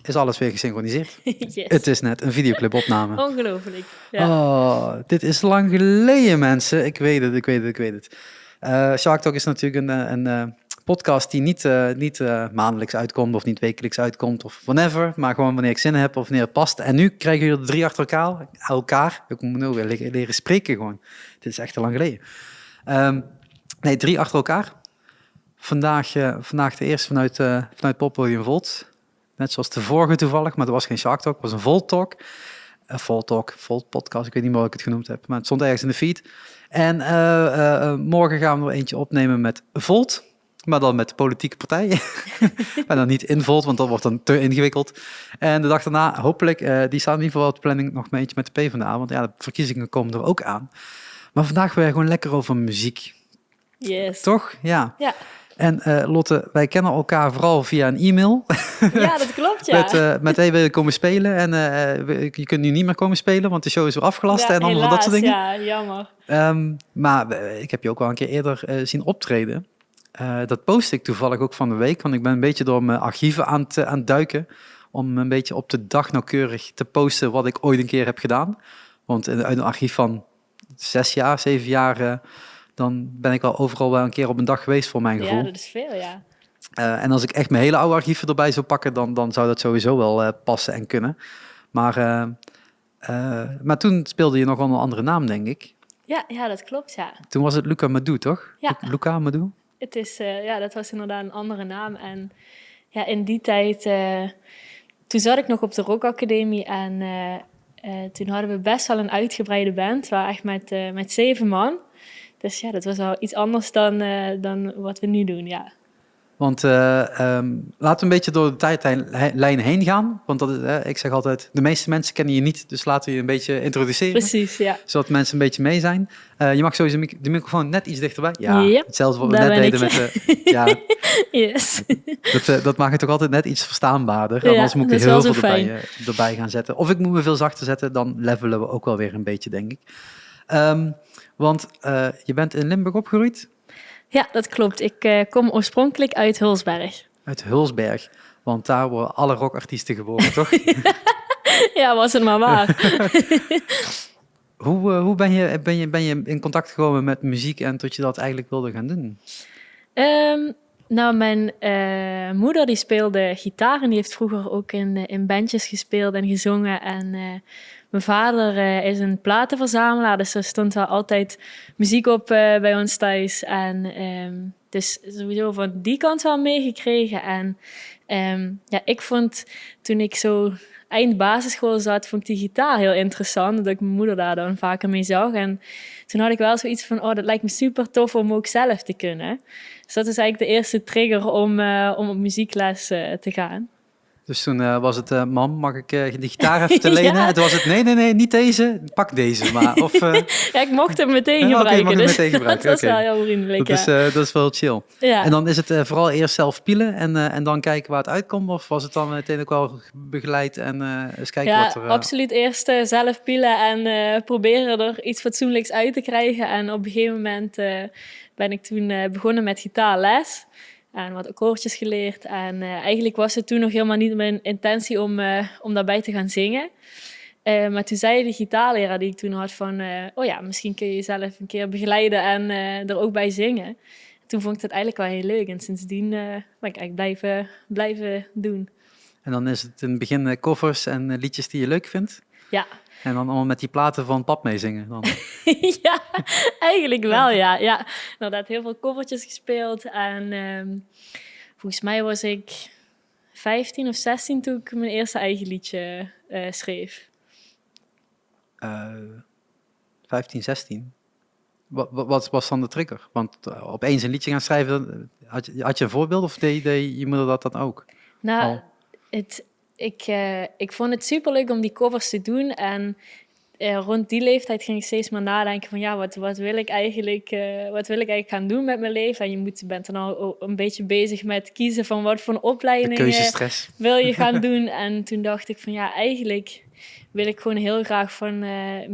is alles weer gesynchroniseerd. Yes. Het is net een videoclipopname. Ongelooflijk. Ja. Oh, dit is lang geleden, mensen. Ik weet het. Shark Talk is natuurlijk een podcast die niet maandelijks uitkomt of niet wekelijks uitkomt of whenever, maar gewoon wanneer ik zin heb of wanneer het past. En nu krijgen jullie er 3 achter elkaar. Ik moet nu weer leren spreken gewoon. Dit is echt te lang geleden. 3 achter elkaar. Vandaag de eerste vanuit Pop William Volt. Net zoals de vorige toevallig, maar dat was geen Shark Talk, het was een Volt Talk. Volt podcast, ik weet niet meer wat ik het genoemd heb, maar het stond ergens in de feed. En morgen gaan we er eentje opnemen met Volt, maar dan met de politieke partijen. Maar dan niet in Volt, want dat wordt dan te ingewikkeld. En de dag daarna, hopelijk, die staat in ieder geval op de planning nog een eentje met de PvdA, want ja, de verkiezingen komen er ook aan. Maar vandaag weer gewoon lekker over muziek. Yes. Toch? Ja. Ja. En Lotte, wij kennen elkaar vooral via een e-mail. Ja, dat klopt, ja. Met wil je komen spelen? En je kunt nu niet meer komen spelen, want de show is weer afgelast en allemaal helaas, dat soort dingen. Ja, jammer. Maar ik heb je ook al een keer eerder zien optreden. Dat post ik toevallig ook van de week, want ik ben een beetje door mijn archieven aan het duiken. Om een beetje op de dag nauwkeurig te posten wat ik ooit een keer heb gedaan. Want uit een archief van 6 jaar, 7 jaar... dan ben ik al overal wel een keer op een dag geweest voor mijn gevoel. Ja, dat is veel, ja. En als ik echt mijn hele oude archieven erbij zou pakken, dan zou dat sowieso wel passen en kunnen. Maar toen speelde je nog onder een andere naam, denk ik. Ja, dat klopt, ja. Toen was het Luca Madou, toch? Ja. Luca Madou? Het is, dat was inderdaad een andere naam. En ja, in die tijd, toen zat ik nog op de Rock Academie en toen hadden we best wel een uitgebreide band. We waren echt met 7 man. Dus ja, dat was al iets anders dan wat we nu doen, ja. Want laten we een beetje door de tijdlijn heen gaan. Want dat is, ik zeg altijd, de meeste mensen kennen je niet. Dus laten we je een beetje introduceren. Precies, ja. Zodat mensen een beetje mee zijn. Je mag sowieso de microfoon net iets dichterbij. Ja, yep, hetzelfde wat we net deden met de... Ja, yes. Dat maakt het toch altijd net iets verstaanbaarder. Ja, Anders moet ik er dat is heel wel veel erbij gaan zetten. Of ik moet me veel zachter zetten, dan levelen we ook wel weer een beetje, denk ik. Want je bent in Limburg opgegroeid? Ja, dat klopt. Ik kom oorspronkelijk uit Hulsberg. Uit Hulsberg, want daar worden alle rockartiesten geboren, toch? Ja, was het maar waar. Hoe ben je in contact gekomen met muziek en tot je dat eigenlijk wilde gaan doen? Nou, mijn moeder die speelde gitaar en die heeft vroeger ook in bandjes gespeeld en gezongen. En mijn vader is een platenverzamelaar, dus er stond wel altijd muziek op bij ons thuis. En dus sowieso van die kant wel meegekregen. En ik vond toen ik zo eind basisschool zat, vond ik die gitaar heel interessant, dat ik mijn moeder daar dan vaker mee zag. En toen had ik wel zoiets van, dat lijkt me super tof om ook zelf te kunnen. Dus dat is eigenlijk de eerste trigger om op muziekles te gaan. Dus toen was het, mam, mag ik de gitaar even te lenen? Ja. En toen was het, nee, niet deze, pak deze maar. Of, ja, ik mocht hem meteen ja, gebruiken, mag dus meteen gebruiken. dat was wel heel vriendelijk. Dat is wel chill. Ja. En dan is het vooral eerst zelf pielen en dan kijken waar het uitkomt? Of was het dan meteen ook wel begeleid en eens kijken wat er... absoluut eerst zelf pielen en proberen er iets fatsoenlijks uit te krijgen. En op een gegeven moment ben ik toen begonnen met gitaarles. En wat akkoordjes geleerd. En eigenlijk was het toen nog helemaal niet mijn intentie om daarbij te gaan zingen. Maar toen zei de gitaarleraar die ik toen had van... misschien kun je jezelf een keer begeleiden en er ook bij zingen. Toen vond ik dat eigenlijk wel heel leuk. En sindsdien ben ik eigenlijk blijven doen. En dan is het in het begin covers en liedjes die je leuk vindt? Ja. En dan allemaal met die platen van pap meezingen dan? Ja, eigenlijk wel, ja. Ja, inderdaad heel veel covertjes gespeeld. En volgens mij was ik 15 of 16 toen ik mijn eerste eigen liedje schreef. 15, 16? Wat was dan de trigger? Want opeens een liedje gaan schrijven, had je een voorbeeld of deed je moeder dat dan ook? Nou, ik vond het superleuk om die covers te doen. En rond die leeftijd ging ik steeds maar nadenken van... ja, wat wil ik eigenlijk gaan doen met mijn leven? En je bent dan al een beetje bezig met kiezen van wat voor een opleiding wil je gaan doen. En toen dacht ik van ja, eigenlijk wil ik gewoon heel graag van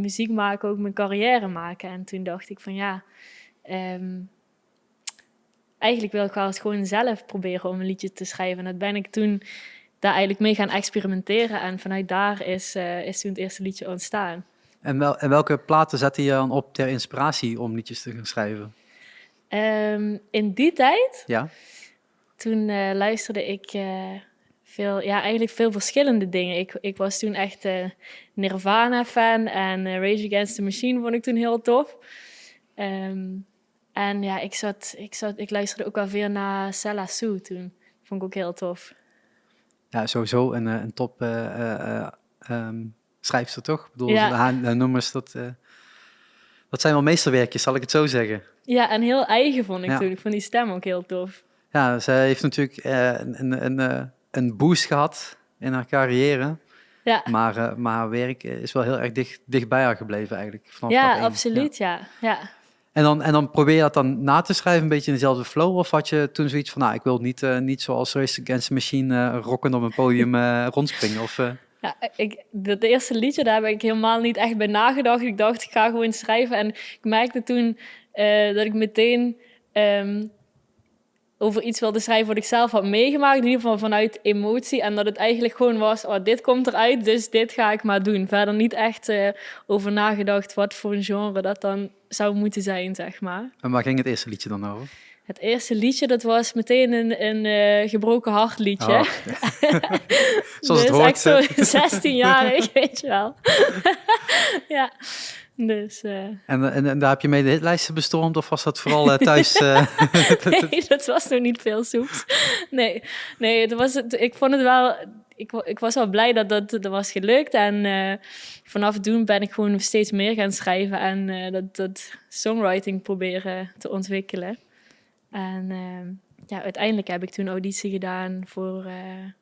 muziek maken ook mijn carrière maken. En toen dacht ik van ja... eigenlijk wil ik wel eens gewoon zelf proberen om een liedje te schrijven. En dat ben ik toen daar eigenlijk mee gaan experimenteren. En vanuit daar is toen het eerste liedje ontstaan. En welke platen zette je dan op ter inspiratie om liedjes te gaan schrijven? In die tijd, Ja? toen luisterde ik eigenlijk veel verschillende dingen. Ik was toen echt Nirvana-fan en Rage Against the Machine vond ik toen heel tof. En ja, ik luisterde ook wel veel naar Sella Sue toen. Vond ik ook heel tof. Ja, sowieso een top schrijfster, toch? Ik bedoel, Ja. haar nummers, dat zijn wel meesterwerkjes, zal ik het zo zeggen. Ja, en heel eigen vond ik Ja. toen. Ik vond die stem ook heel tof. Ja, zij heeft natuurlijk een boost gehad in haar carrière. Ja, Maar haar werk is wel heel erg dicht bij haar gebleven eigenlijk. Vanaf ja dag één. absoluut, ja. En dan probeer je dat dan na te schrijven, een beetje in dezelfde flow? Of had je toen zoiets van, ik wil niet zoals Rage Against the Machine rocken op een podium rondspringen? Of, Ja, dat eerste liedje, daar heb ik helemaal niet echt bij nagedacht. Ik dacht, ik ga gewoon schrijven. En ik merkte toen dat ik meteen over iets wilde schrijven wat ik zelf had meegemaakt. In ieder geval vanuit emotie. En dat het eigenlijk gewoon was, dit komt eruit, dus dit ga ik maar doen. Verder niet echt over nagedacht wat voor een genre dat dan zou moeten zijn, zeg maar. En waar ging het eerste liedje dan over? Het eerste liedje, dat was meteen een gebroken hart liedje. Oh. Zoals het dus hoort. echt zo 16-jarig, weet je wel. Ja, dus... En daar heb je mee de hitlijsten bestormd? Of was dat vooral thuis? Nee, dat was nog niet veel soeps. Nee, ik vond het wel... Ik was wel blij dat was gelukt. En vanaf toen ben ik gewoon steeds meer gaan schrijven. En dat songwriting proberen te ontwikkelen. En uiteindelijk heb ik toen auditie gedaan voor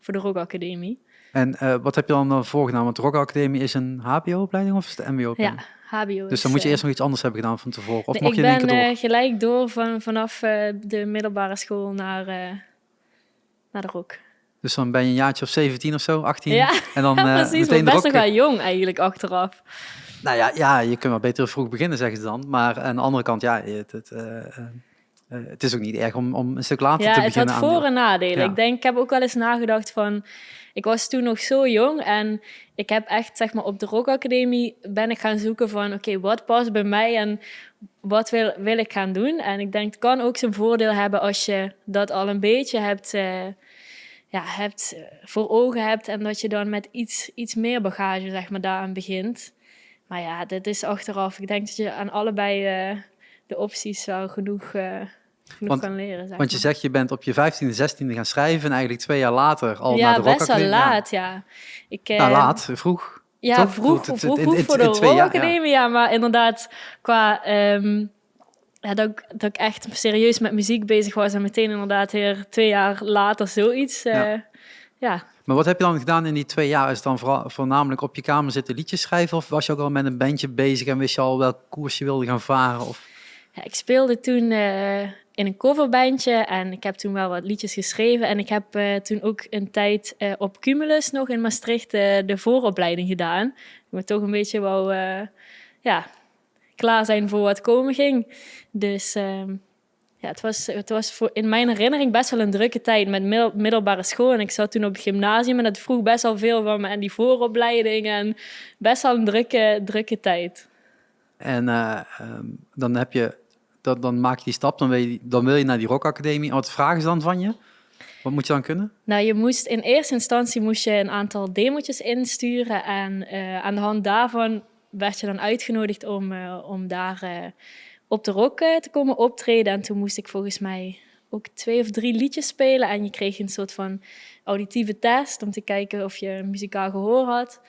de Rock Academie. En wat heb je dan voorgedaan? Want de Rock Academie is een HBO-opleiding of is het een MBO-opleiding? Ja, HBO. Dus dan moet je eerst nog iets anders hebben gedaan van tevoren. Of nee, mocht je in één keer door? Ik ben gelijk door vanaf de middelbare school naar de Rock. Dus dan ben je een jaartje of 17 of zo, 18. Ja, En dan precies. meteen Maar de best Rock. nog wel jong eigenlijk achteraf. Nou ja, je kunt wel beter vroeg beginnen, zeggen ze dan. Maar aan de andere kant, het is ook niet erg om een stuk later te beginnen. Ja, het had voor- en nadelen. Ja. Ik heb ook wel eens nagedacht van... Ik was toen nog zo jong en ik heb echt, zeg maar, op de Rock Academie ben ik gaan zoeken van... Oké, wat past bij mij en wat wil ik gaan doen? En ik denk, het kan ook zijn voordeel hebben als je dat al een beetje hebt voor ogen hebt... en dat je dan met iets meer bagage, zeg maar, daaraan begint. Maar ja, dit is achteraf. Ik denk dat je aan allebei de opties wel genoeg kan leren. Zeg Want je maar. zegt, je bent op je 15e, 16e gaan schrijven... en eigenlijk 2 jaar later al naar de Rock best wel Academie. laat, ja. Laat, vroeg. Ja, toch? vroeg voor de Rock Academie, ja. Maar inderdaad, qua... dat ik echt serieus met muziek bezig was... en meteen inderdaad weer 2 jaar later zoiets... Maar wat heb je dan gedaan in die 2 jaar? Is het dan voornamelijk op je kamer zitten liedjes schrijven? Of was je ook al met een bandje bezig en wist je al welk koers je wilde gaan varen? Of... Ja, ik speelde toen in een coverbandje en ik heb toen wel wat liedjes geschreven. En ik heb toen ook een tijd op Cumulus nog in Maastricht de vooropleiding gedaan. Ik moet toch een beetje wel klaar zijn voor wat komen ging. Dus het was in mijn herinnering best wel een drukke tijd met middelbare school. En ik zat toen op het gymnasium en dat vroeg best wel veel van me. En die vooropleiding en best wel een drukke tijd. En dan maak je die stap, dan wil je naar die Rock Academie. En wat vragen ze dan van je? Wat moet je dan kunnen? Nou, in eerste instantie moest je een aantal demotjes insturen. En aan de hand daarvan werd je dan uitgenodigd om daar op de Rock te komen optreden. En toen moest ik volgens mij ook 2 of 3 liedjes spelen. En je kreeg een soort van auditieve test om te kijken of je muzikaal gehoor had.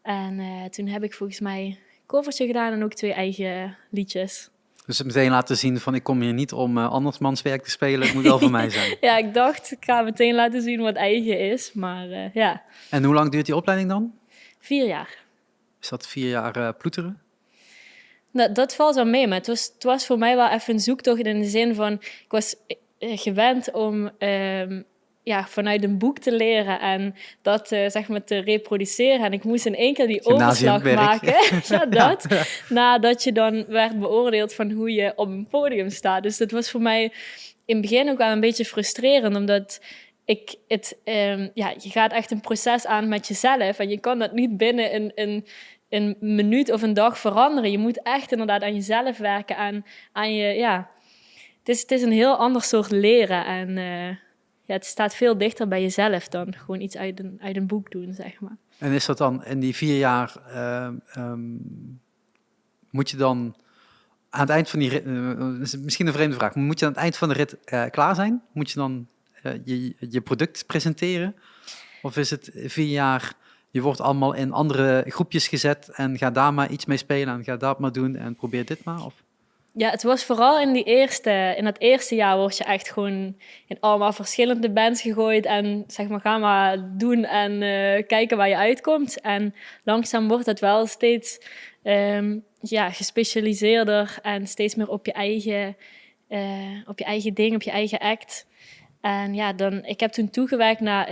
En toen heb ik volgens mij een covertje gedaan en ook 2 eigen liedjes. Dus meteen laten zien van ik kom hier niet om andersmans werk te spelen, het moet wel van mij zijn. Ja, ik dacht, ik ga meteen laten zien wat eigen is, maar ja. En hoe lang duurt die opleiding dan? 4 jaar. Is dat 4 jaar ploeteren? Nou, dat valt wel mee, maar het was voor mij wel even een zoektocht in de zin van... Ik was gewend om vanuit een boek te leren en dat zeg maar te reproduceren. En ik moest in één keer die overslag maken. Ja, dat. Ja. Nadat je dan werd beoordeeld van hoe je op een podium staat. Dus dat was voor mij in het begin ook wel een beetje frustrerend, omdat je gaat echt een proces aan met jezelf. En je kan dat niet binnen een minuut of een dag veranderen. Je moet echt inderdaad aan jezelf werken. Aan je, ja. Het is een heel ander soort leren. En het staat veel dichter bij jezelf dan gewoon iets uit een boek doen, zeg maar. En is dat dan in die 4 jaar, moet je dan aan het eind van die rit, is misschien een vreemde vraag, maar moet je aan het eind van de rit klaar zijn? Moet je dan je product presenteren? Of is het 4 jaar, je wordt allemaal in andere groepjes gezet en ga daar maar iets mee spelen en ga dat maar doen en probeer dit maar? Of? Ja, het was vooral in dat eerste jaar word je echt gewoon in allemaal verschillende bands gegooid en zeg maar, ga maar doen en kijken waar je uitkomt. En langzaam wordt het wel steeds gespecialiseerder en steeds meer op je eigen ding, op je eigen act. En ja, ik heb toen toegewerkt naar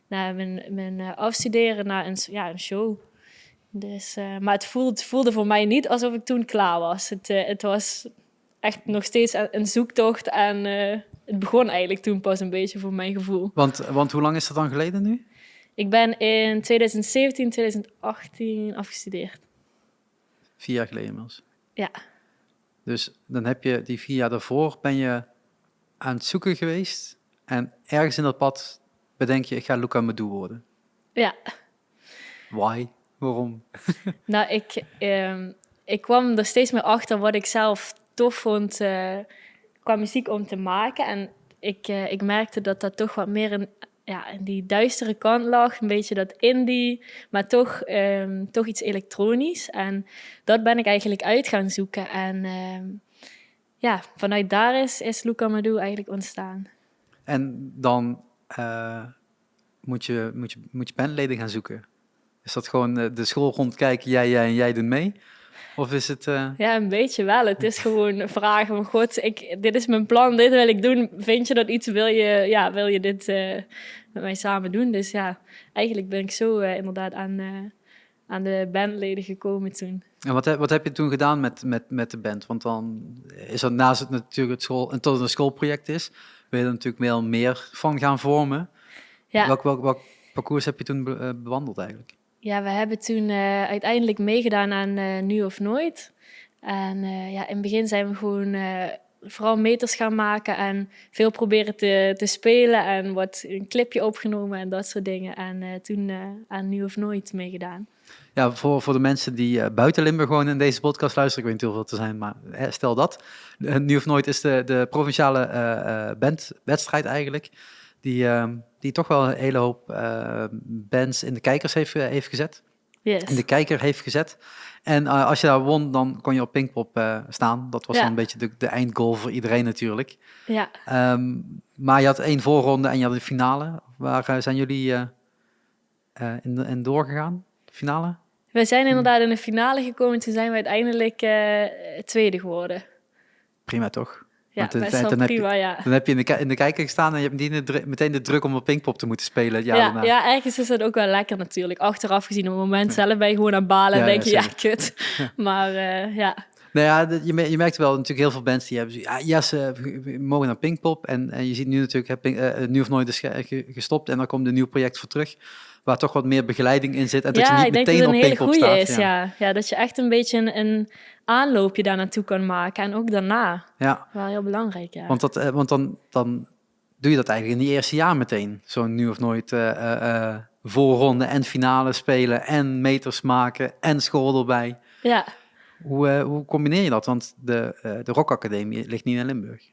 mijn afstuderen, naar een show. Dus, maar het voelde voor mij niet alsof ik toen klaar was. Het was echt nog steeds een zoektocht en het begon eigenlijk toen pas een beetje voor mijn gevoel. Want hoe lang is dat dan geleden nu? Ik ben in 2017, 2018 afgestudeerd. 4 jaar geleden inmiddels. Ja. Dus dan heb je die 4 jaar daarvoor, ben je aan het zoeken geweest en ergens in dat pad bedenk je, ik ga Luca Madou worden. Ja. Why? Waarom? Nou, ik kwam er steeds meer achter wat ik zelf tof vond qua muziek om te maken. En ik merkte dat dat toch wat meer in die duistere kant lag. Een beetje dat indie, maar toch iets elektronisch. En dat ben ik eigenlijk uit gaan zoeken. En vanuit daar is Luca Madou eigenlijk ontstaan. En dan moet je bandleden gaan zoeken. Is dat gewoon de school rondkijken, jij en jij doen mee? Of is het... Ja, een beetje wel. Het is gewoon vragen van God, dit is mijn plan, dit wil ik doen. Vind je dat iets, wil je dit met mij samen doen? Dus ja, eigenlijk ben ik zo inderdaad aan de bandleden gekomen toen. En wat heb je toen gedaan met de band? Want dan is dat naast het natuurlijk tot het een schoolproject is, wil je er natuurlijk veel meer van gaan vormen. Ja. Welk parcours heb je toen bewandeld eigenlijk? Ja, we hebben toen uiteindelijk meegedaan aan Nu of Nooit. En in het begin zijn we gewoon vooral meters gaan maken en veel proberen te spelen en een clipje opgenomen en dat soort dingen. En toen aan Nu of Nooit meegedaan. Ja, voor de mensen die buiten Limburg gewoon in deze podcast luisteren, ik weet niet hoeveel te zijn, maar stel dat. Nu of Nooit is de provinciale bandwedstrijd eigenlijk, die toch wel een hele hoop bands in de kijkers heeft gezet. Yes. In de kijker heeft gezet. En als je daar won, dan kon je op Pinkpop staan. Dat was dan een beetje de eindgoal voor iedereen natuurlijk. Ja. Maar je had 1 voorronde en je had de finale. Waar zijn jullie in doorgegaan? De finale? We zijn inderdaad in de finale gekomen. Toen zijn we uiteindelijk tweede geworden. Prima toch? Ja, best wel prima, ja. Dan heb je in de kijker gestaan en je hebt meteen de druk om op Pinkpop te moeten spelen. Ja, ergens is dat ook wel lekker natuurlijk. Achteraf gezien, op het moment zelf ben je gewoon aan balen en denk je, kut. Maar ja. Nou ja, je merkt wel natuurlijk heel veel bands die hebben we mogen naar Pinkpop. En je ziet nu natuurlijk, Nu of Nooit is gestopt en dan komt een nieuw project voor terug. Waar toch wat meer begeleiding in zit. En dat je niet meteen op Pinkpop staat. Is, ja, dat je echt een beetje een aanloopje daar naartoe kan maken. En ook daarna. Ja. Wel heel belangrijk, ja. Want dan doe je dat eigenlijk in die eerste jaar meteen. Zo'n Nu of Nooit voorronde en finale spelen en meters maken en school erbij. Ja. Hoe combineer je dat? Want de Rock Academie ligt niet in Limburg.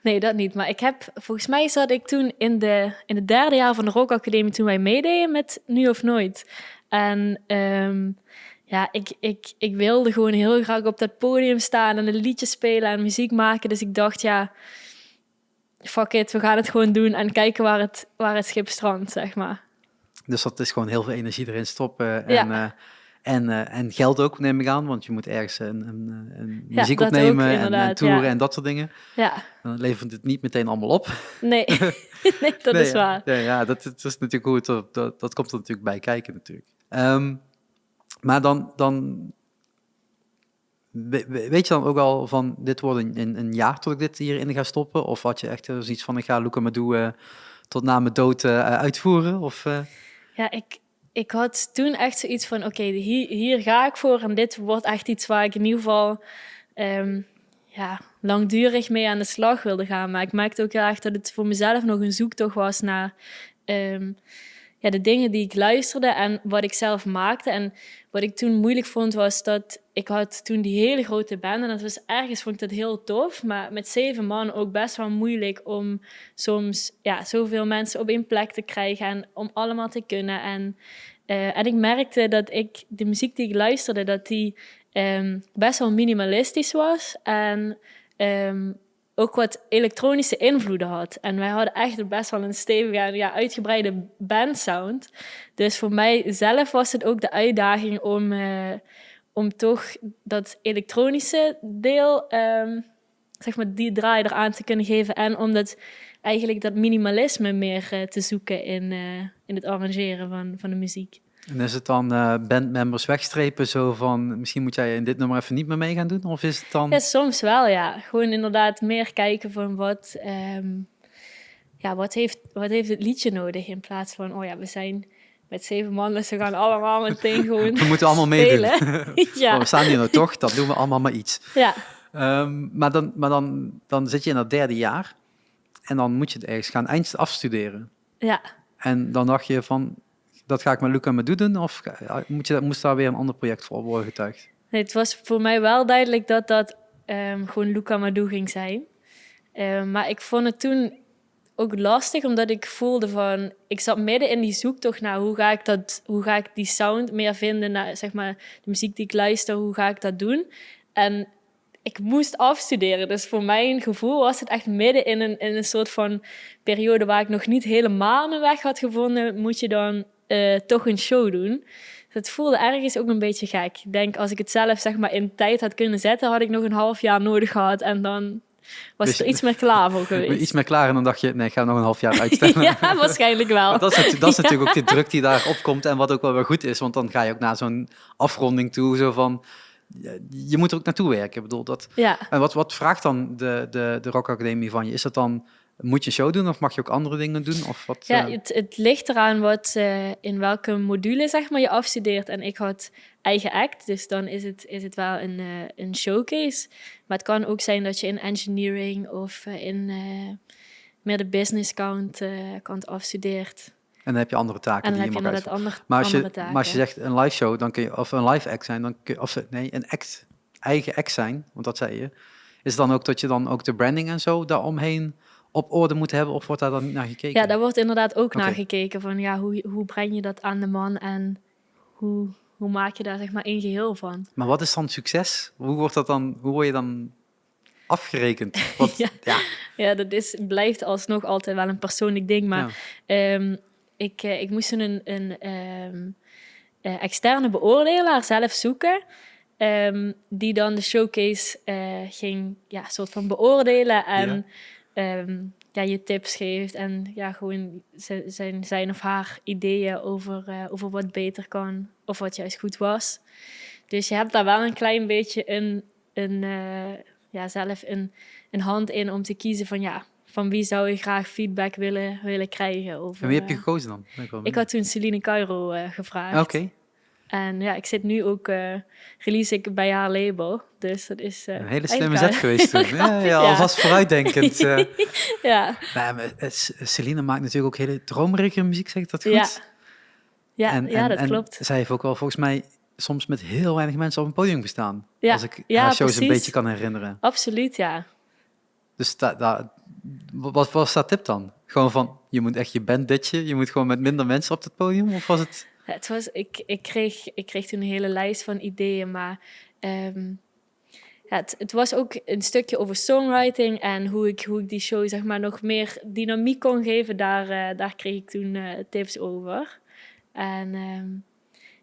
Nee, dat niet. Maar volgens mij zat ik toen in het 3e jaar van de Rock Academie toen wij meededen met Nu of Nooit. En ik wilde gewoon heel graag op dat podium staan en een liedje spelen en muziek maken. Dus ik dacht, fuck it, we gaan het gewoon doen en kijken waar het schip strandt, zeg maar. Dus dat is gewoon heel veel energie erin stoppen en geld ook, neem ik aan, want je moet ergens een muziek opnemen en toeren en dat soort dingen. Ja. Dan levert het niet meteen allemaal op. Nee, dat is waar. Ja, dat is natuurlijk goed. Dat komt er natuurlijk bij kijken natuurlijk. Maar dan weet je dan ook al van, dit wordt een jaar tot ik dit hierin ga stoppen? Of had je echt zoiets van, ik ga Luca Madou tot na mijn dood uitvoeren? Of, Ja, ik had toen echt zoiets van, oké, hier ga ik voor. En dit wordt echt iets waar ik in ieder geval langdurig mee aan de slag wilde gaan. Maar ik merkte ook heel erg dat het voor mezelf nog een zoektocht was naar de dingen die ik luisterde en wat ik zelf maakte. En wat ik toen moeilijk vond, was dat ik had toen die hele grote band. En dat was ergens, vond ik dat heel tof. Maar met 7 man ook best wel moeilijk om soms zoveel mensen op één plek te krijgen. En om allemaal te kunnen. En ik merkte dat de muziek die ik luisterde, dat die best wel minimalistisch was. En ook wat elektronische invloeden had. En wij hadden echt best wel een stevige en uitgebreide bandsound. Dus voor mij zelf was het ook de uitdaging om toch dat elektronische deel, zeg maar die draai eraan te kunnen geven. En om eigenlijk dat minimalisme meer te zoeken in het arrangeren van de muziek. en is het dan bandmembers wegstrepen zo van, misschien moet jij in dit nummer even niet meer mee gaan doen? Of is het dan... Ja, soms wel, ja. Gewoon inderdaad meer kijken van wat heeft het liedje nodig in plaats van, we zijn met 7 man, dus we gaan allemaal meteen gewoon We moeten allemaal meedoen. Ja. Oh, we staan hier nou toch, dat doen we allemaal maar iets. Ja. Maar dan zit je in dat 3e jaar en dan moet je het ergens gaan afstuderen. Ja. En dan dacht je van, dat ga ik met Luca Madou doen? Of moest daar weer een ander project voor worden getuigd? Nee, het was voor mij wel duidelijk dat gewoon Luca Madou ging zijn. Maar ik vond het toen ook lastig, omdat ik voelde van... Ik zat midden in die zoektocht naar hoe ga ik die sound meer vinden, naar zeg maar de muziek die ik luister, hoe ga ik dat doen? En ik moest afstuderen. Dus voor mijn gevoel was het echt midden in een soort van periode waar ik nog niet helemaal mijn weg had gevonden, moet je dan toch een show doen. Het voelde ergens ook een beetje gek. Ik denk, als ik het zelf zeg maar in tijd had kunnen zetten, had ik nog een half jaar nodig gehad en dan was ik er iets meer klaar voor geweest. Iets meer klaar en dan dacht je, nee, ik ga nog een half jaar uitstellen. Ja, waarschijnlijk wel. Maar dat is natuurlijk ook de druk die daar opkomt en wat ook wel weer goed is, want dan ga je ook naar zo'n afronding toe, zo van, je moet er ook naartoe werken. Ik bedoel, dat. Ja. En wat vraagt dan de Rock Academie van je? Is dat dan, moet je een show doen of mag je ook andere dingen doen? Of wat, Ja, het ligt eraan in welke module zeg maar, je afstudeert. En ik had eigen act, dus dan is het wel een showcase. Maar het kan ook zijn dat je in engineering of in meer de business kant afstudeert. En dan heb je andere taken En dan die heb je je mag inderdaad uitvoeren. andere taken. Maar als je zegt een live show, dan kun je, of een live act zijn, dan kun je, een act, eigen act zijn, want dat zei je. Is het dan ook dat je dan ook de branding en zo daaromheen op orde moet hebben, of wordt daar dan niet naar gekeken? Ja, daar wordt inderdaad ook naar gekeken van hoe breng je dat aan de man en hoe maak je daar zeg maar één geheel van. Maar wat is dan succes? Hoe word je dan afgerekend? Want, ja, dat blijft alsnog altijd wel een persoonlijk ding, maar ik moest een externe beoordelaar zelf zoeken, die dan de showcase ging soort van beoordelen en je tips geeft en gewoon zijn of haar ideeën over wat beter kan of wat juist goed was. Dus je hebt daar wel een klein beetje zelf een hand in om te kiezen van wie zou je graag feedback willen krijgen. Over, en wie heb je gekozen dan? Ik had toen Celine Cairo gevraagd. Oké. En ik zit nu ook, release ik bij haar label. Dus dat is een hele slimme zet geweest toen. Alvast vooruitdenkend. Ja. Maar Celine maakt natuurlijk ook hele dromerige muziek, zeg ik dat goed? Ja, dat klopt. Zij heeft ook wel volgens mij soms met heel weinig mensen op een podium gestaan. Ja. Als ik haar shows precies. een beetje kan herinneren. Absoluut, ja. Dus wat was dat tip dan? Gewoon van, je moet echt je band ditchen, je moet gewoon met minder mensen op het podium? Of was het... Ik kreeg toen een hele lijst van ideeën, maar het was ook een stukje over songwriting en hoe ik die show zeg maar nog meer dynamiek kon geven. Daar kreeg ik toen tips over. En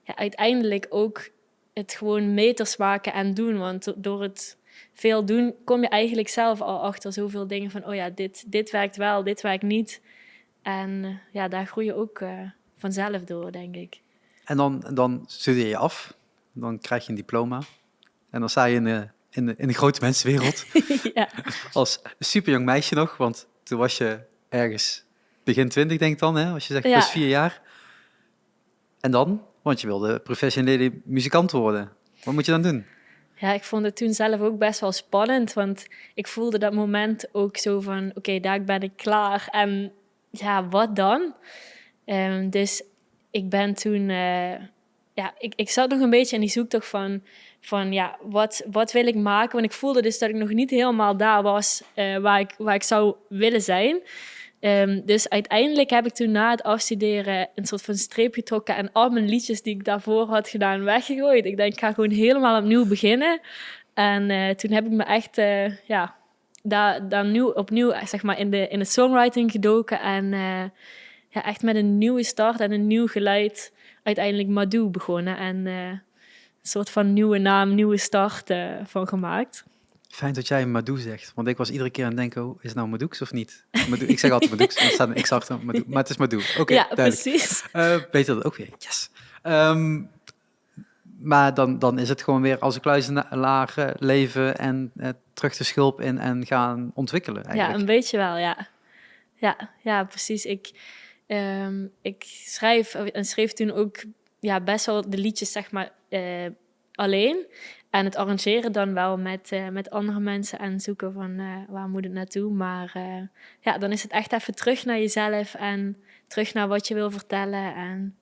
uiteindelijk ook het gewoon meters maken en doen, want door het veel doen kom je eigenlijk zelf al achter zoveel dingen van, dit werkt wel, dit werkt niet. En daar groei je ook vanzelf door, denk ik. En dan studeer je af, dan krijg je een diploma. En dan sta je in de grote mensenwereld. Ja. Als superjong meisje nog, want toen was je ergens begin 20, denk ik dan, hè? Als je zegt Ja. plus 4 jaar. En dan? Want je wilde professionele muzikant worden. Wat moet je dan doen? Ja, ik vond het toen zelf ook best wel spannend, want ik voelde dat moment ook zo van, oké, daar ben ik klaar. En ja, wat dan? Dus ik ben toen, ik zat nog een beetje in die zoektocht van ja, wat wil ik maken? Want ik voelde dus dat ik nog niet helemaal daar was waar ik zou willen zijn. Dus uiteindelijk heb ik toen na het afstuderen een soort van streep getrokken en al mijn liedjes die ik daarvoor had gedaan weggegooid. Ik denk, ik ga gewoon helemaal opnieuw beginnen. En toen heb ik me echt daar nu opnieuw zeg maar, in de songwriting gedoken en echt met een nieuwe start en een nieuw geluid uiteindelijk Madou begonnen. En een soort van nieuwe naam, nieuwe start van gemaakt. Fijn dat jij Madou zegt, want ik was iedere keer aan het denken, is het nou Madoux of niet? Madou, ik zeg altijd Madoux, en er staat een X achter Madou, maar het is Madou. Oké, ja, duidelijk. precies. Beter dat ook weer, yes. Maar dan is het gewoon weer als een kluizenaar leven en terug de schulp in en gaan ontwikkelen eigenlijk. Ja, een beetje wel, ja. Ja, precies. Ik schreef toen ook best wel de liedjes zeg maar alleen. En het arrangeren dan wel met andere mensen en zoeken van waar moet het naartoe. Maar dan is het echt even terug naar jezelf en terug naar wat je wil vertellen. En,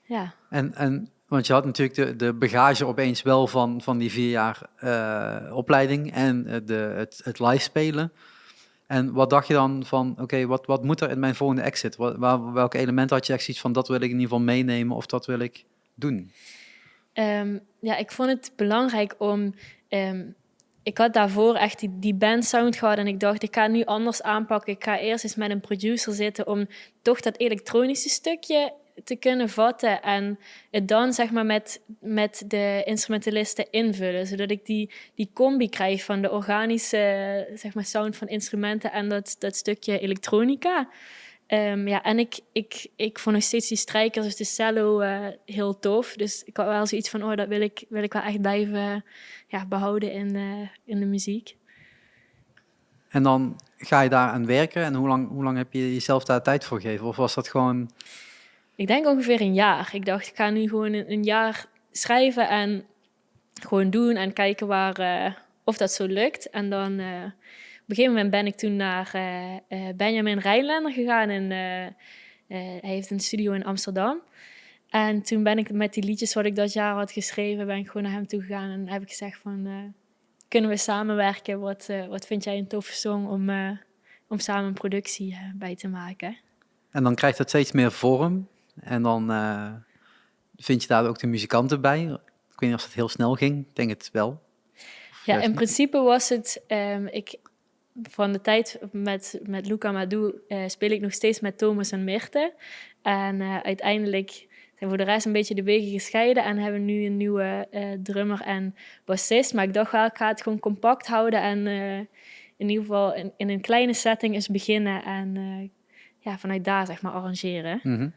ja. En want je had natuurlijk de bagage opeens wel van die 4 jaar opleiding en het live spelen. En wat dacht je dan van, oké, wat moet er in mijn volgende act zitten? Welke elementen had je echt zoiets van, dat wil ik in ieder geval meenemen of dat wil ik doen? Ik vond het belangrijk om... ik had daarvoor echt die bandsound gehad en ik dacht, ik ga het nu anders aanpakken. Ik ga eerst eens met een producer zitten om toch dat elektronische stukje te kunnen vatten en het dan zeg maar met de instrumentalisten invullen, zodat ik die combi krijg van de organische zeg maar sound van instrumenten en dat stukje elektronica. En ik vond nog steeds die strijkers, dus de cello heel tof. Dus ik had wel zoiets van, dat wil ik wel echt blijven behouden in de muziek. En dan ga je daar aan werken en hoe lang heb je jezelf daar tijd voor gegeven? Of was dat gewoon... Ik denk ongeveer een jaar. Ik dacht, ik ga nu gewoon een jaar schrijven en gewoon doen en kijken of dat zo lukt. En dan op een gegeven moment ben ik toen naar Benjamin Rijnlander gegaan. En hij heeft een studio in Amsterdam. En toen ben ik met die liedjes wat ik dat jaar had geschreven, ben ik gewoon naar hem toe gegaan. En heb ik gezegd van, kunnen we samenwerken? Wat vind jij een toffe song om samen een productie bij te maken? En dan krijgt het steeds meer vorm. En dan vind je daar ook de muzikanten bij. Ik weet niet of dat heel snel ging. Ik denk het wel. Ja, in principe was het... van de tijd met Luca Madou speel ik nog steeds met Thomas en Mirte. En uiteindelijk zijn voor de rest een beetje de wegen gescheiden en hebben we nu een nieuwe drummer en bassist. Maar ik dacht wel, ik ga het gewoon compact houden en in ieder geval in een kleine setting eens beginnen en vanuit daar zeg maar arrangeren. Mm-hmm.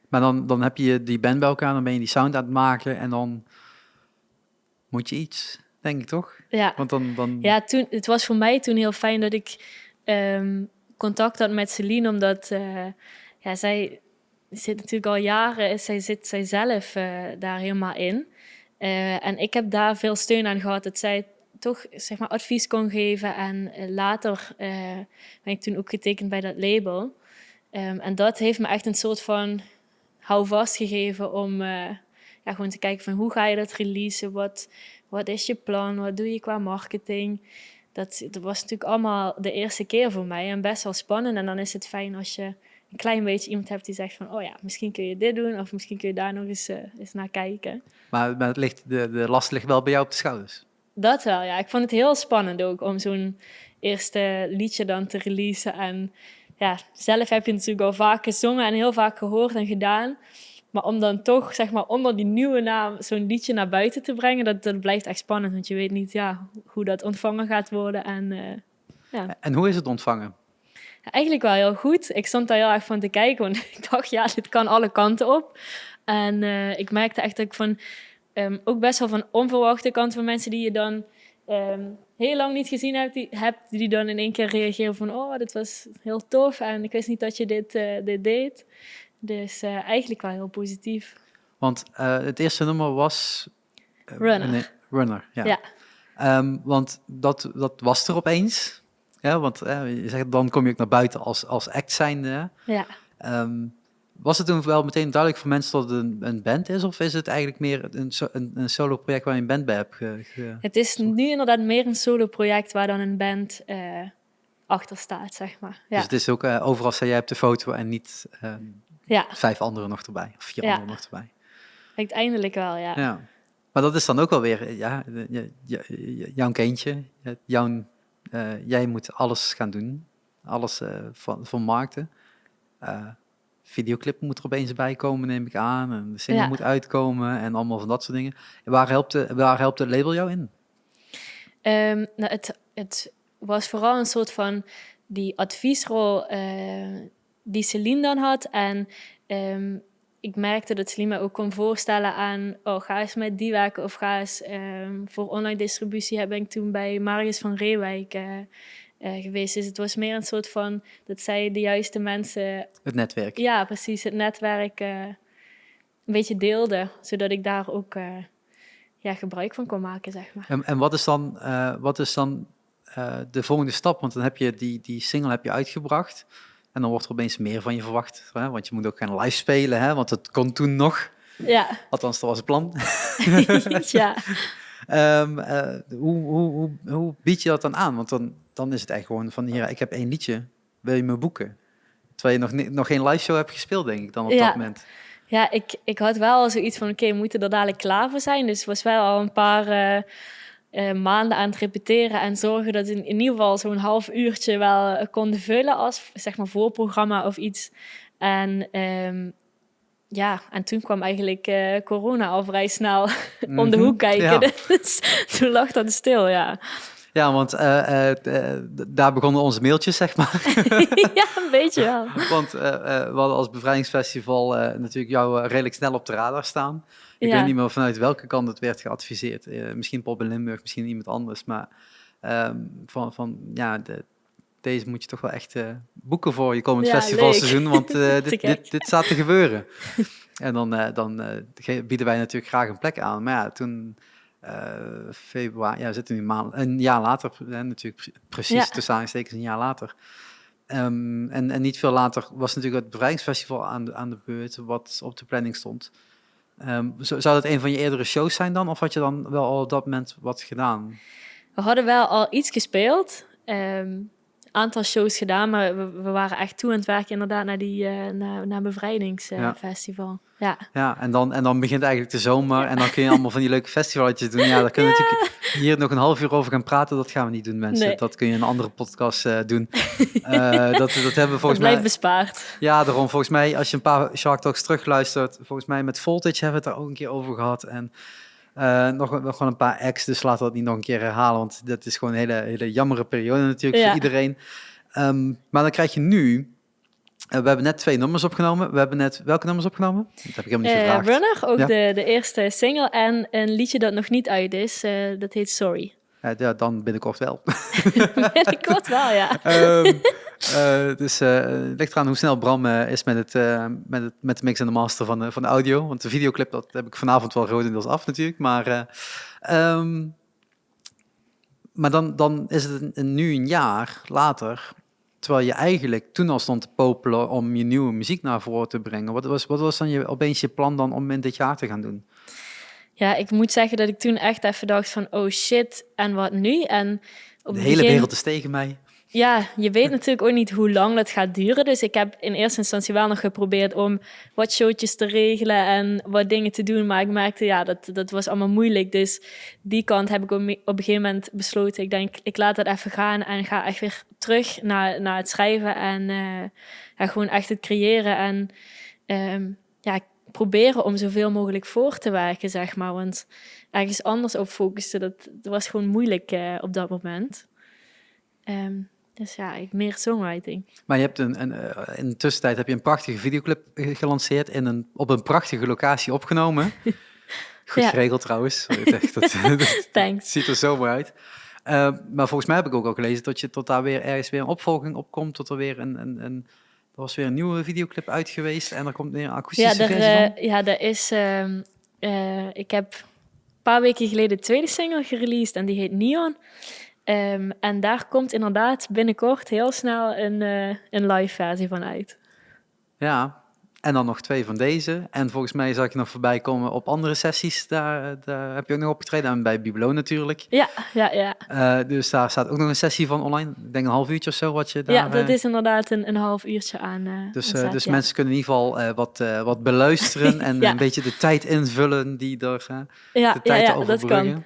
Maar dan heb je die band bij elkaar, dan ben je die sound aan het maken en dan moet je iets, denk ik toch? Ja, want dan... ja het was voor mij toen heel fijn dat ik contact had met Celine, omdat zij zit natuurlijk al jaren, zij zelf daar helemaal in. En ik heb daar veel steun aan gehad, dat zij toch zeg maar advies kon geven. En later ben ik toen ook getekend bij dat label. En dat heeft me echt een soort van houvast gegeven om gewoon te kijken van hoe ga je dat releasen, wat is je plan, wat doe je qua marketing. Dat was natuurlijk allemaal de eerste keer voor mij en best wel spannend. En dan is het fijn als je een klein beetje iemand hebt die zegt van, misschien kun je dit doen of misschien kun je daar nog eens naar kijken. Maar de last ligt wel bij jou op de schouders? Dat wel, ja. Ik vond het heel spannend ook om zo'n eerste liedje dan te releasen. En ja, zelf heb je natuurlijk al vaak gezongen en heel vaak gehoord en gedaan. Maar om dan toch, zeg maar, onder die nieuwe naam zo'n liedje naar buiten te brengen, dat blijft echt spannend. Want je weet niet hoe dat ontvangen gaat worden. En hoe is het ontvangen? Ja, eigenlijk wel heel goed. Ik stond daar heel erg van te kijken, want ik dacht, dit kan alle kanten op. En ik merkte echt dat ik van ook best wel van onverwachte kant van mensen die je dan heel lang niet gezien hebt, die dan in één keer reageren van, oh, dit was heel tof en ik wist niet dat je dit deed. Dus eigenlijk wel heel positief. Want het eerste nummer was... Runner. Runner, ja. Ja. Want dat was er opeens. Ja, want je zegt, dan kom je ook naar buiten als act zijnde. Ja. Was het toen wel meteen duidelijk voor mensen dat het een band is? Of is het eigenlijk meer een solo project waar je een band bij hebt? Het is nu inderdaad meer een solo project waar dan een band achter staat, zeg maar. Ja. Dus het is ook overal jij hebt de foto en niet Ja. 5 anderen nog erbij. Of 4 anderen nog erbij. Uiteindelijk wel, ja. Ja. Maar dat is dan ook wel weer jouw kindje. Jij moet alles gaan doen. Alles van markten. Videoclip moet er opeens bij komen, neem ik aan. En de single moet uitkomen en allemaal van dat soort dingen. En waar helpt het label jou in? Nou, het was vooral een soort van die adviesrol die Celine dan had. En ik merkte dat Celine me ook kon voorstellen aan... oh, ga eens met die werken of ga eens... voor online distributie ben ik toen bij Marius van Reewijk geweest. Dus het was meer een soort van... dat zij de juiste mensen... Het netwerk. Ja, precies. Het netwerk een beetje deelde. Zodat ik daar ook gebruik van kon maken, zeg maar. En wat is dan de volgende stap? Want dan heb je die single heb je uitgebracht... En dan wordt er opeens meer van je verwacht. Hè? Want je moet ook gaan live spelen, hè? Want dat kon toen nog. Ja. Althans, dat was het plan. Ja. Hoe bied je dat dan aan? Want dan is het echt gewoon van... hier, ik heb 1 liedje, wil je me boeken? Terwijl je nog geen live show hebt gespeeld, denk ik, dan op dat moment. Ja, ik had wel al zoiets van... oké, we moeten er dadelijk klaar voor zijn. Dus het was wel al een paar... maanden aan het repeteren en zorgen dat in ieder geval zo'n half uurtje wel konden vullen als zeg maar voorprogramma of iets. En en toen kwam eigenlijk corona al vrij snel om de hoek kijken. Ja. Dus toen lag dat stil, ja. Ja, want daar begonnen onze mailtjes, zeg maar. Ja, een beetje wel. Want we hadden als bevrijdingsfestival natuurlijk jou redelijk snel op de radar staan. Ik weet niet meer vanuit welke kant het werd geadviseerd. Misschien Pop in Limburg, misschien iemand anders. Maar deze moet je toch wel echt boeken voor je komend festivalseizoen. Want dit staat te gebeuren. En dan bieden wij natuurlijk graag een plek aan. Maar ja, toen... februari, we zitten nu een jaar later, natuurlijk precies tussen aanstekens een jaar later. En niet veel later was natuurlijk het bevrijdingsfestival aan de beurt, wat op de planning stond. Zou dat een van je eerdere shows zijn dan? Of had je dan wel al op dat moment wat gedaan? We hadden wel al iets gespeeld. Aantal shows gedaan, maar we waren echt toe aan het werken inderdaad naar bevrijdingsfestival. Ja, en dan begint eigenlijk de zomer en dan kun je allemaal van die leuke festivaletjes doen. Ja, daar kunnen we natuurlijk hier nog een half uur over gaan praten. Dat gaan we niet doen, mensen. Nee. Dat kun je in een andere podcast doen. Dat hebben we volgens mij... Dat blijft bespaard. Ja, daarom volgens mij, als je een paar Shark Talks terugluistert, volgens mij met Voltage hebben we het daar ook een keer over gehad. En nog gewoon een paar acts, dus laten we dat niet nog een keer herhalen, want dat is gewoon een hele jammere periode natuurlijk voor iedereen. Maar dan krijg je nu... we hebben net 2 nummers opgenomen. We hebben net welke nummers opgenomen? Dat heb ik helemaal niet gevraagd. Runner, ook de eerste single. En een liedje dat nog niet uit is. Dat heet Sorry. Ja, dan binnenkort wel. Binnenkort wel, ja. Dus het ligt eraan hoe snel Bram is met de mix en de master van de audio. Want de videoclip, dat heb ik vanavond wel grotendeels af natuurlijk. Maar dan is het nu een jaar later... Terwijl je eigenlijk toen al stond te popelen om je nieuwe muziek naar voren te brengen. Wat was dan opeens je plan dan om in dit jaar te gaan doen? Ja, ik moet zeggen dat ik toen echt even dacht van... oh shit, en wat nu? En de hele wereld is tegen mij. Ja, je weet natuurlijk ook niet hoe lang dat gaat duren. Dus ik heb in eerste instantie wel nog geprobeerd om wat showtjes te regelen en wat dingen te doen. Maar ik merkte, dat was allemaal moeilijk. Dus die kant heb ik op een gegeven moment besloten. Ik denk, ik laat dat even gaan en ga echt weer terug naar het schrijven. En gewoon echt het creëren. En proberen om zoveel mogelijk voor te werken, zeg maar. Want ergens anders op focussen, dat was gewoon moeilijk op dat moment. Dus ja, meer songwriting. Maar je hebt in de tussentijd heb je een prachtige videoclip gelanceerd op een prachtige locatie opgenomen. Goed Ja. geregeld trouwens. Echt, dat Thanks. ziet er zo mooi uit. Maar volgens mij heb ik ook al gelezen dat je tot daar weer ergens weer een opvolging op komt. Tot er weer er was weer een nieuwe videoclip uit geweest en er komt weer een akoestische versie van. Er is... ik heb een paar weken geleden de tweede single gereleased en die heet Neon. En daar komt inderdaad binnenkort heel snel een live versie van uit. Ja, en dan nog 2 van deze. En volgens mij zag je nog voorbij komen op andere sessies. Daar heb je ook nog opgetreden. En bij Bibelo natuurlijk. Ja. Dus daar staat ook nog een sessie van online. Ik denk een half uurtje of zo wat je daar... Ja, dat is inderdaad een half uurtje aan. Dus mensen kunnen in ieder geval wat beluisteren en Ja. een beetje de tijd invullen die er Ja, de tijd dat overbruggen.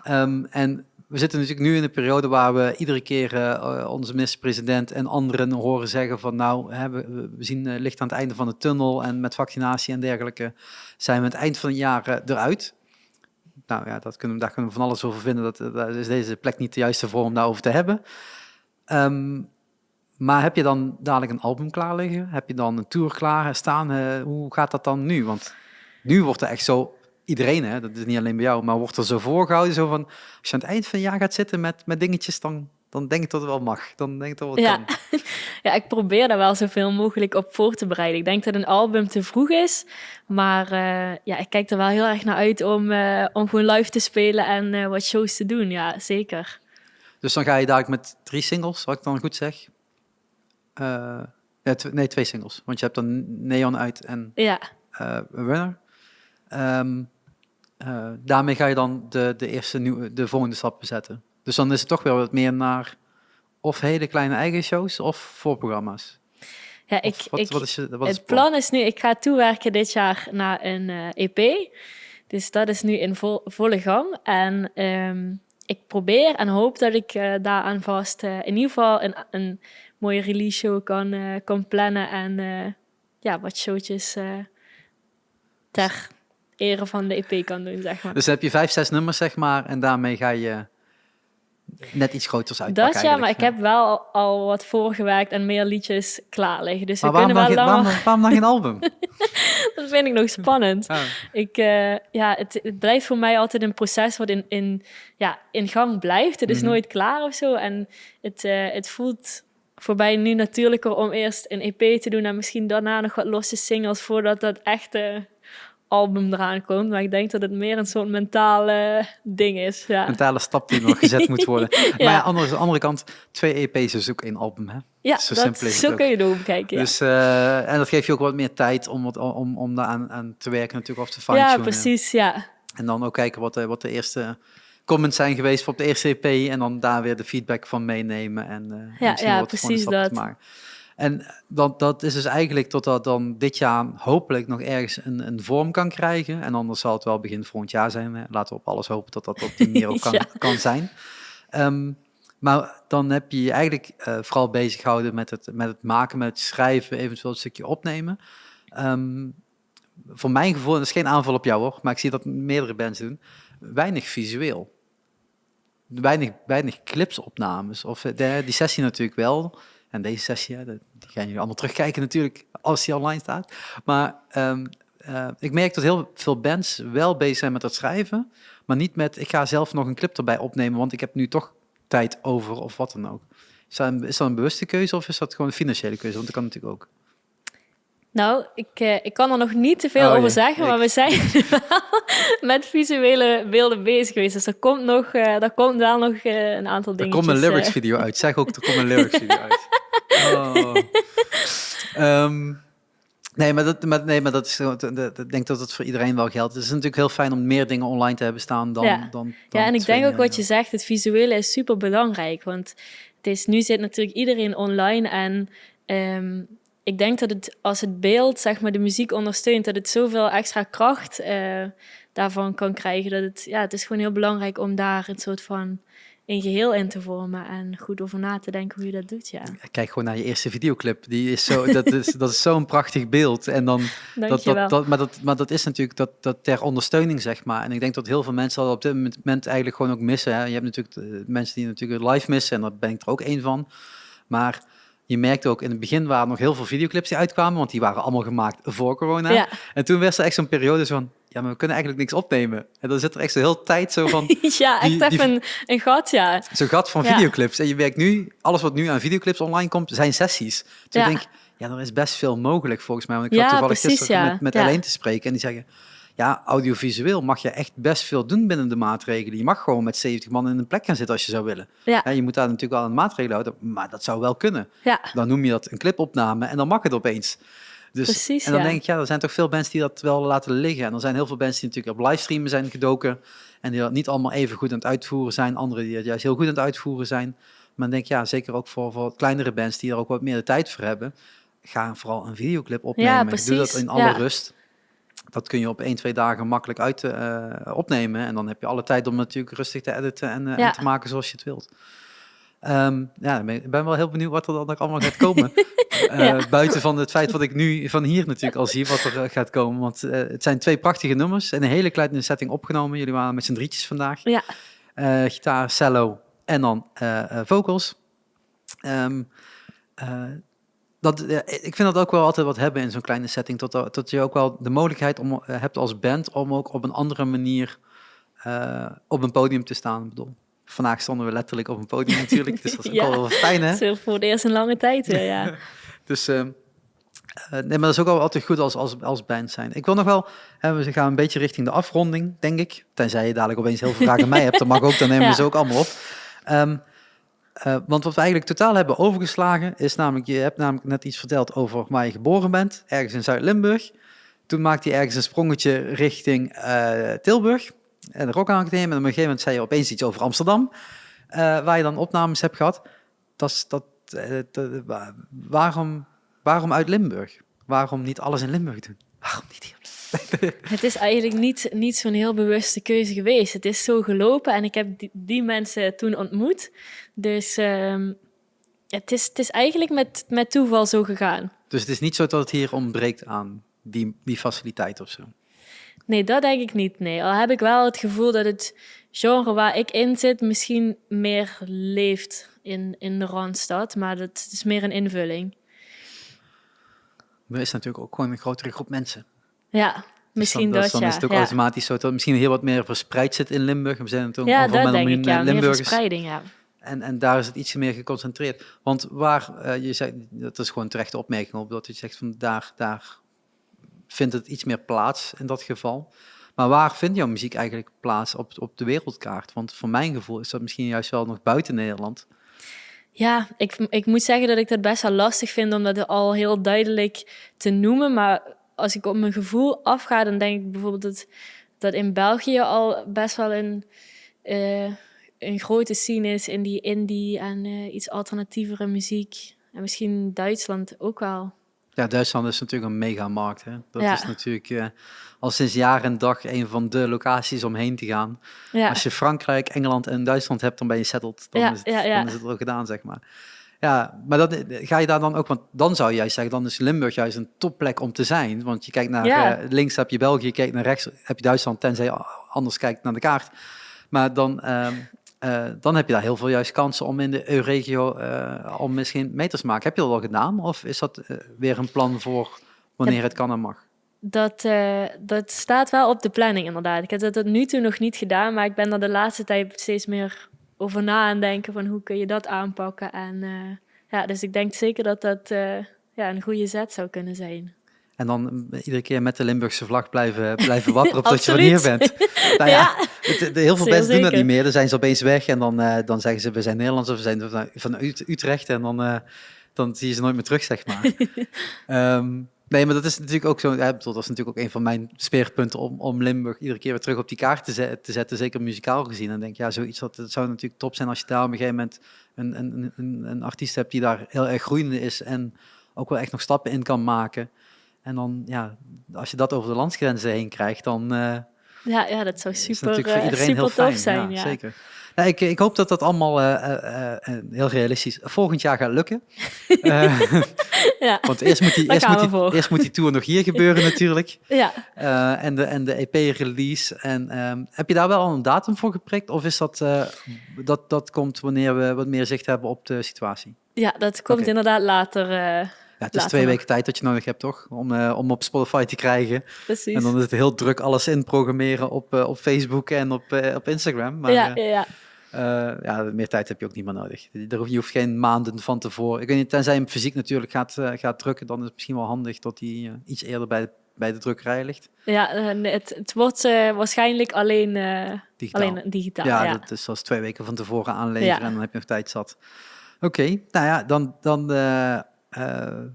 kan. En we zitten natuurlijk nu in een periode waar we iedere keer onze minister-president en anderen horen zeggen van nou, we zien licht aan het einde van de tunnel en met vaccinatie en dergelijke zijn we aan het eind van het jaar eruit. Nou ja, daar kunnen we van alles over vinden. Dat is deze plek niet de juiste vorm om daarover te hebben. Maar heb je dan dadelijk een album klaar liggen? Heb je dan een tour klaar staan? Hoe gaat dat dan nu? Want nu wordt er echt zo... Iedereen, hè, dat is niet alleen bij jou, maar wordt er zo voorgehouden. Zo van, als je aan het eind van het jaar gaat zitten met dingetjes, dan denk ik dat het wel mag. Dan denk ik dat het wel kan. Ja, ik probeer daar wel zoveel mogelijk op voor te bereiden. Ik denk dat een album te vroeg is. Maar ik kijk er wel heel erg naar uit om gewoon live te spelen en wat shows te doen. Ja, zeker. Dus dan ga je dadelijk met 3 singles, wat ik dan goed zeg. 2 singles. Want je hebt dan Neon uit en Runner. Daarmee ga je dan de volgende stappen zetten. Dus dan is het toch weer wat meer naar of hele kleine eigen shows of voorprogramma's. Ja, het plan is nu, ik ga toewerken dit jaar naar een EP. Dus dat is nu in volle gang. En ik probeer en hoop dat ik daaraan vast in ieder geval een mooie release show kan plannen. En wat showtjes ter ere van de EP kan doen, zeg maar. Dus dan heb je 5, 6 nummers, zeg maar, en daarmee ga je net iets groters uitpakken. Dat ja, maar ik heb wel al wat voorgewerkt en meer liedjes klaar liggen. Dus maar we kunnen wel langer... waarom dan geen album? Dat vind ik nog spannend. Oh. Het blijft voor mij altijd een proces wat in gang blijft. Het is nooit klaar of zo. En het voelt voor mij nu natuurlijker om eerst een EP te doen en misschien daarna nog wat losse singles voordat dat echte album eraan komt. Maar ik denk dat het meer een soort mentale ding is. Ja. Mentale stap die nog gezet moet worden. Maar ja, aan de andere kant, 2 EP's is ook 1 album, hè? Ja, zo kun je het ook bekijken. Ja. Dus, en dat geeft je ook wat meer tijd om daar aan te werken natuurlijk, of te fine-tunen. Ja, precies, ja. En dan ook kijken wat de eerste comments zijn geweest op de eerste EP en dan daar weer de feedback van meenemen en precies dat. Te maken. En dat is dus eigenlijk totdat dan dit jaar hopelijk nog ergens een vorm kan krijgen. En anders zal het wel begin volgend jaar zijn. Hè. Laten we op alles hopen dat dat op die manier ook kan zijn. Maar dan heb je je eigenlijk vooral bezig gehouden met het maken, met het schrijven, eventueel een stukje opnemen. Voor mijn gevoel, en dat is geen aanval op jou hoor, maar ik zie dat meerdere bands doen, weinig visueel. Weinig clipsopnames. Of die sessie natuurlijk wel. En deze sessie, die gaan jullie allemaal terugkijken natuurlijk, als die online staat. Maar ik merk dat heel veel bands wel bezig zijn met het schrijven, maar niet met, ik ga zelf nog een clip erbij opnemen, want ik heb nu toch tijd over of wat dan ook. Is dat een bewuste keuze of is dat gewoon een financiële keuze? Want dat kan natuurlijk ook. Nou, ik kan er nog niet te veel over zeggen, maar we zijn wel met visuele beelden bezig geweest. Dus er komt wel nog een aantal dingetjes. Er komt een lyrics video uit. Zeg ook, er komt een lyrics video uit. Nee, maar dat is, ik denk dat het voor iedereen wel geldt. Het is natuurlijk heel fijn om meer dingen online te hebben staan dan... Ja, en ik denk ook wat je zegt, het visuele is super belangrijk. Want nu zit natuurlijk iedereen online en... ik denk dat als het beeld, zeg maar, de muziek ondersteunt, dat het zoveel extra kracht daarvan kan krijgen. Dat het is gewoon heel belangrijk om daar een soort van een geheel in te vormen en goed over na te denken hoe je dat doet, ja. Kijk gewoon naar je eerste videoclip. Die is zo, dat is zo'n prachtig beeld. En dan, maar dat is natuurlijk dat ter ondersteuning, zeg maar. En ik denk dat heel veel mensen dat op dit moment eigenlijk gewoon ook missen. Hè. Je hebt natuurlijk mensen die natuurlijk live missen en daar ben ik er ook één van. Maar... Je merkte ook, in het begin waren nog heel veel videoclips die uitkwamen, want die waren allemaal gemaakt voor corona. Ja. En toen werd er echt zo'n periode van, ja, maar we kunnen eigenlijk niks opnemen. En dan zit er echt zo heel tijd zo van... Ja, echt even een gat, ja. Zo'n gat van videoclips. En je werkt nu, alles wat nu aan videoclips online komt, zijn sessies. Dus ik denk, ja, er is best veel mogelijk volgens mij. Want ik had toevallig gisteren met Alleen te spreken. En die zeggen, ja, audiovisueel mag je echt best veel doen binnen de maatregelen. Je mag gewoon met 70 man in een plek gaan zitten als je zou willen. Ja, je moet daar natuurlijk wel aan de maatregelen houden, maar dat zou wel kunnen. Ja. Dan noem je dat een clipopname en dan mag het opeens. Dus, precies, en dan denk ik, ja, er zijn toch veel mensen die dat wel laten liggen. En er zijn heel veel mensen die natuurlijk op livestreamen zijn gedoken en die dat niet allemaal even goed aan het uitvoeren zijn. Anderen die het juist heel goed aan het uitvoeren zijn. Maar dan denk ik, ja, zeker ook voor kleinere bands die er ook wat meer de tijd voor hebben, ga vooral een videoclip opnemen. Ja, doe dat in alle rust. Dat kun je op 1-2 dagen makkelijk opnemen. En dan heb je alle tijd om natuurlijk rustig te editen en te maken zoals je het wilt. Ik ben wel heel benieuwd wat er dan ook allemaal gaat komen. Buiten van het feit wat ik nu van hier natuurlijk al zie, wat er gaat komen. Want het zijn 2 prachtige nummers en een hele kleine setting opgenomen. Jullie waren met z'n drietjes vandaag. Ja. Gitaar, cello en dan vocals. Ik vind dat ook wel altijd wat hebben in zo'n kleine setting. Tot je ook wel de mogelijkheid hebt als band om ook op een andere manier op een podium te staan. Ik bedoel, vandaag stonden we letterlijk op een podium natuurlijk. Dus dat is ook wel fijn, hè? Dat is voor het eerst een lange tijd weer, ja. Dus, maar dat is ook wel altijd goed als band zijn. Ik wil nog wel, we gaan een beetje richting de afronding, denk ik. Tenzij je dadelijk opeens heel veel vragen aan mij hebt, dat mag ook, dan nemen we ze ook allemaal op. Want wat we eigenlijk totaal hebben overgeslagen is namelijk, je hebt namelijk net iets verteld over waar je geboren bent, ergens in Zuid-Limburg. Toen maakte je ergens een sprongetje richting Tilburg en de Rock Academie. En op een gegeven moment zei je opeens iets over Amsterdam, waar je dan opnames hebt gehad. Waarom uit Limburg? Waarom niet alles in Limburg doen? Waarom niet hier? Het is eigenlijk niet zo'n heel bewuste keuze geweest. Het is zo gelopen en ik heb die mensen toen ontmoet. Dus het is eigenlijk met toeval zo gegaan. Dus het is niet zo dat het hier ontbreekt aan die faciliteit of zo? Nee, dat denk ik niet. Nee. Al heb ik wel het gevoel dat het genre waar ik in zit misschien meer leeft in de Randstad. Maar dat is meer een invulling. Er is natuurlijk ook gewoon een grotere groep mensen. Ja, misschien dus dan is het ook automatisch zo dat het misschien heel wat meer verspreid zit in Limburg. We zijn het ook dat denk ik, meer verspreiding, ja. En daar is het iets meer geconcentreerd. Want waar, je zei, dat is gewoon een terechte opmerking op, dat je zegt van daar vindt het iets meer plaats in dat geval. Maar waar vindt jouw muziek eigenlijk plaats op de wereldkaart? Want voor mijn gevoel is dat misschien juist wel nog buiten Nederland. Ja, ik moet zeggen dat ik dat best wel lastig vind om dat al heel duidelijk te noemen. Maar als ik op mijn gevoel afga, dan denk ik bijvoorbeeld dat in België al best wel een grote scene is in die indie en iets alternatievere muziek. En misschien Duitsland ook wel. Ja, Duitsland is natuurlijk een megamarkt. Hè? Dat is natuurlijk al sinds jaar en dag een van de locaties om heen te gaan. Ja. Als je Frankrijk, Engeland en Duitsland hebt, dan ben je settled. Dan is het al gedaan, zeg maar. Ja, maar ga je daar dan ook... Want dan zou je juist zeggen, dan is Limburg juist een topplek om te zijn. Want je kijkt naar links heb je België, je kijkt naar rechts heb je Duitsland, tenzij je anders kijkt naar de kaart. Maar dan heb je daar heel veel juist kansen om in de EU-regio om misschien meters te maken. Heb je dat al gedaan? Of is dat weer een plan voor wanneer het kan en mag? Dat staat wel op de planning, inderdaad. Ik heb dat tot nu toe nog niet gedaan, maar ik ben er de laatste tijd steeds meer over na aan denken van hoe kun je dat aanpakken. En dus ik denk zeker dat een goede zet zou kunnen zijn. En dan iedere keer met de Limburgse vlag blijven wapperen tot je van hier bent. Nou ja, heel veel mensen doen dat niet meer. Dan zijn ze opeens weg en dan zeggen ze we zijn Nederlands of we zijn van Utrecht. En dan zie je ze nooit meer terug, zeg maar. Nee, maar dat is natuurlijk ook zo. Dat is natuurlijk ook een van mijn speerpunten om Limburg iedere keer weer terug op die kaart te zetten, zeker muzikaal gezien. En denk zoiets dat zou natuurlijk top zijn als je daar op een gegeven moment een artiest hebt die daar heel erg groeiende is en ook wel echt nog stappen in kan maken. En dan, als je dat over de landsgrenzen heen krijgt, dan dat zou super tof zijn. Ja, zeker. Nou, ik hoop dat allemaal heel realistisch volgend jaar gaat lukken. Want eerst moet die tour nog hier gebeuren natuurlijk. Ja. En de EP-release. En heb je daar wel al een datum voor geprikt? Of is dat komt wanneer we wat meer zicht hebben op de situatie? Ja, dat komt inderdaad later het is later 2 nog. weken tijd dat je nodig hebt, toch? Om op Spotify te krijgen. Precies. En dan is het heel druk alles inprogrammeren op Facebook en op Instagram. Maar ja. meer tijd heb je ook niet meer nodig. Je hoeft geen maanden van tevoren. Ik weet niet, tenzij je hem fysiek natuurlijk gaat drukken, dan is het misschien wel handig dat hij iets eerder bij de drukkerij ligt. Ja, het wordt waarschijnlijk alleen Digitaal. alleen digitaal. Ja, Ja. dat is zoals 2 weken van tevoren aanleveren Ja. en dan heb je nog tijd zat. Oké, nou ja, dan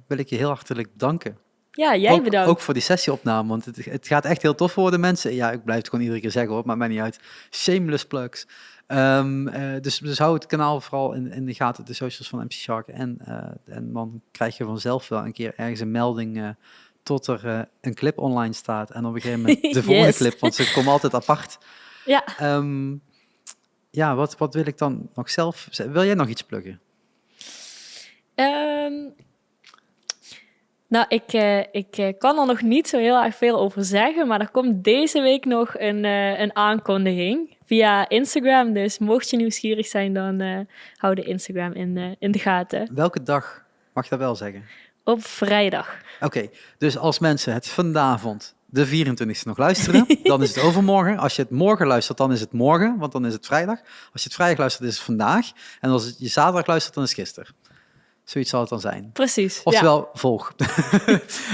wil ik je heel hartelijk danken. Ja, jij bedankt. Ook voor die sessieopname, want het gaat echt heel tof worden, mensen. Ja, ik blijf het gewoon iedere keer zeggen, hoor, maakt mij niet uit. Shameless plugs. Dus hou het kanaal vooral in de gaten, de socials van MC Shark. En dan krijg je vanzelf wel een keer ergens een melding tot er een clip online staat. En op een gegeven moment de volgende Yes. clip, want ze komen altijd apart. Ja. Ja, wat wil ik dan nog zelf... Wil jij nog iets pluggen? Nou, ik kan er nog niet zo heel erg veel over zeggen, maar er komt deze week nog een aankondiging via Instagram. Dus mocht je nieuwsgierig zijn, dan hou de Instagram in de gaten. Welke dag mag je dat wel zeggen? Op vrijdag. Oké, dus als mensen het vanavond, de 24e, nog luisteren, dan is het overmorgen. Als je het morgen luistert, dan is het morgen, want dan is het vrijdag. Als je het vrijdag luistert, is het vandaag. En als je zaterdag luistert, dan is het gisteren. Zoiets zal het dan zijn. Precies. Oftewel, volg.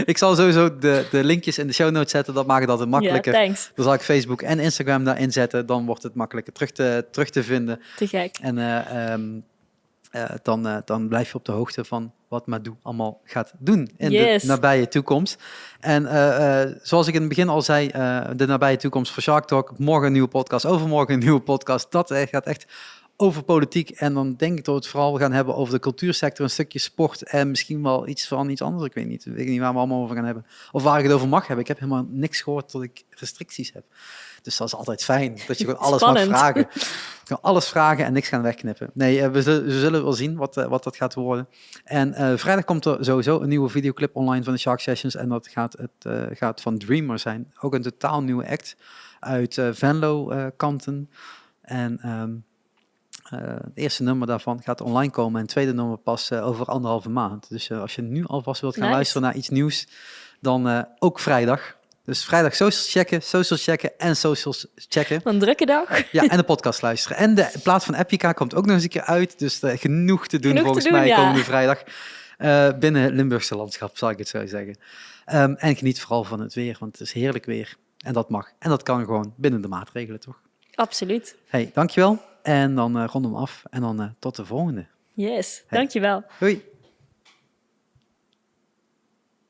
Ik zal sowieso de linkjes in de show notes zetten. Dat maakt het altijd makkelijker. Ja, thanks. Dan zal ik Facebook en Instagram daarin zetten. Dan wordt het makkelijker terug te vinden. Te gek. En dan blijf je op de hoogte van wat Madou allemaal gaat doen in de nabije toekomst. En zoals ik in het begin al zei, de nabije toekomst voor Shark Talk. Morgen een nieuwe podcast, overmorgen een nieuwe podcast. Dat gaat echt over politiek. En dan denk ik dat we het vooral gaan hebben over de cultuursector, een stukje sport en misschien wel iets anders. Ik weet niet waar we allemaal over gaan hebben. Of waar ik het over mag hebben. Ik heb helemaal niks gehoord dat ik restricties heb. Dus dat is altijd fijn, dat je gewoon alles mag vragen. Gewoon alles vragen en niks gaan wegknippen. Nee, we zullen wel zien wat dat gaat worden. En vrijdag komt er sowieso een nieuwe videoclip online van de Shark Sessions. En dat gaat van Dreamer zijn. Ook een totaal nieuwe act uit Venlo-kanten. En het eerste nummer daarvan gaat online komen en het tweede nummer pas over 1,5 maand. Dus als je nu alvast wilt gaan luisteren naar iets nieuws, dan ook vrijdag. Dus vrijdag socials checken en socials checken. Een drukke dag. Ja, en de podcast luisteren. En de plaat van Epica komt ook nog eens een keer uit. Dus genoeg te doen volgens mij komende vrijdag. Binnen Limburgse landschap, zal ik het zo zeggen. En geniet vooral van het weer, want het is heerlijk weer. En dat mag. En dat kan gewoon binnen de maatregelen, toch? Absoluut. Hey, dankjewel. En dan ronden we af. En dan tot de volgende. Yes, dankjewel. Doei.